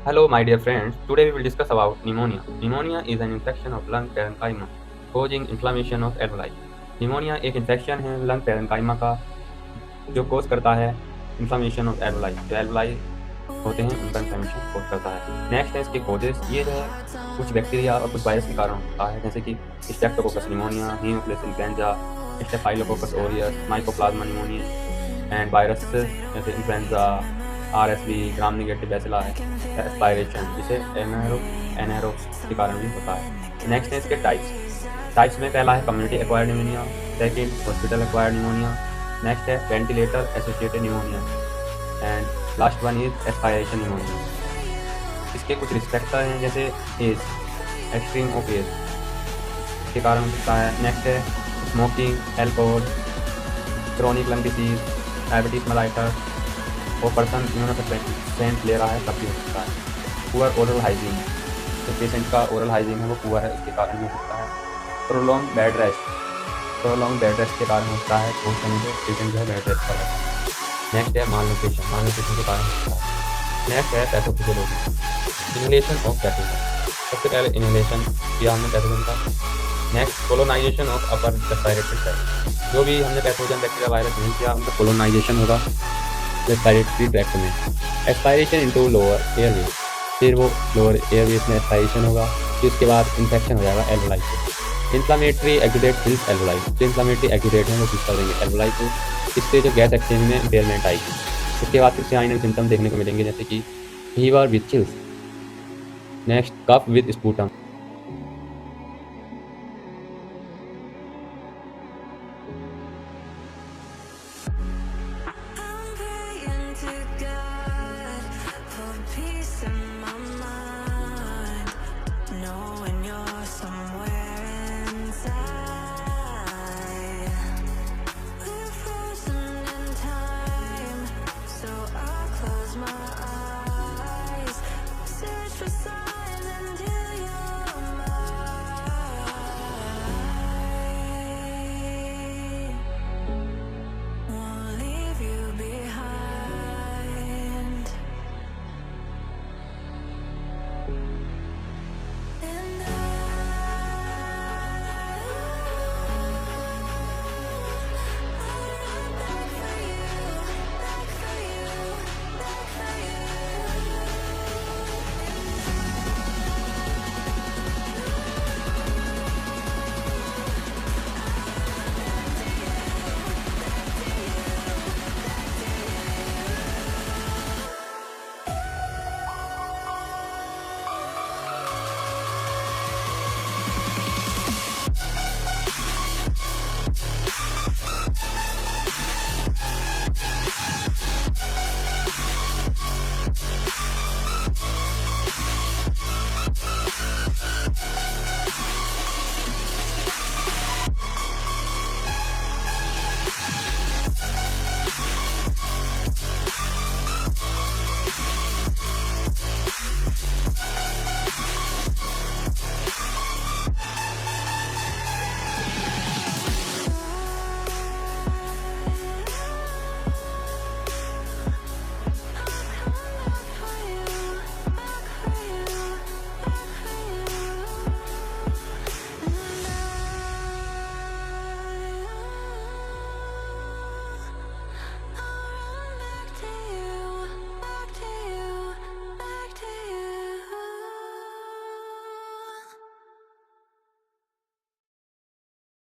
Hello, my dear friends. Today we will discuss about pneumonia. Pneumonia is an infection of lung parenchyma causing inflammation of alveoli. Pneumonia एक infection है lung parenchyma का जो कोज करता है inflammation of alveoli. जो alveoli होते हैं उनका इन्फ्लामेशन कोज करता है। नेक्स्ट है इसके कोजेस। ये जो है कुछ बैक्टीरिया और कुछ वायरस के कारण होता है, जैसे कि Streptococcus pneumonia, Haemophilus influenza, staphylococcus aureus, mycoplasma pneumonia and virus जैसे इन्फ्लुएंजा, आरएसवी, ग्राम नेगेटिव बैसिला है, एस्पायरेशन जिसे एनएरो के कारण भी होता है। नेक्स्ट है इसके टाइप्स में पहला है community acquired pneumonia, second hospital acquired pneumonia, next है ventilator associated pneumonia and last one is aspiration pneumonia. इसके कुछ रिस्क फैक्टर हैं जैसे एज, एक्सट्रीम ऑफ एज के कारण हो सकता है। नेक्स्ट है smoking, alcohol, chronic lung disease, diabetes mellitus और पर्सन इम्यूनोसप्रेसेंट ले रहा है तब भी हो सकता है। पुअर ओरल हाइजीन, जो पेशेंट का ओरल हाइजीन है वो पुअर है, उसके कारण हो सकता है। प्रोलॉन्ग बेड रेस्ट के कारण होता है, बहुत समय से पेशेंट जो है बेड रेस्ट कर रहा है। नेक्स्ट है मालन्यूट्रिशन के कारण होता है। नेक्स्ट है पैथोफिजियोलॉजी, इनहेलेशन ऑफ पैथोजन। सबसे पहले इनहेलेशन किया हमने पैथोजन का। Next colonisation of upper respiratory tract, जो भी हमने पैथोजन बैक्टीरिया वायरस नहीं किया उनका कोलोनाइजेशन होगा रेस्पिरेटरी ट्रैक्ट में। एस्पायरेशन इनटू लोअर एयरवे, फिर वो लोअर एयरवेज में एस्पायरेशन होगा, फिर उसके बाद इन्फेक्शन हो जाएगा एल्वोलाई से। इन्फ्लामेटरी एक्यूडेट फिल्स एल्वोलाई, जो इन्फ्लामेटरी एक्यूडेट है वो फिल कर देंगे एल्वोलाई को, इससे जो गैस एक्सचेंज में इम्पेयरमेंट आएगी। उसके बाद फिर साइन एंड सिम्टम देखने को मिलेंगे जैसे कि fever with chills, next cough with sputum. I'm praying to God for peace in my mind.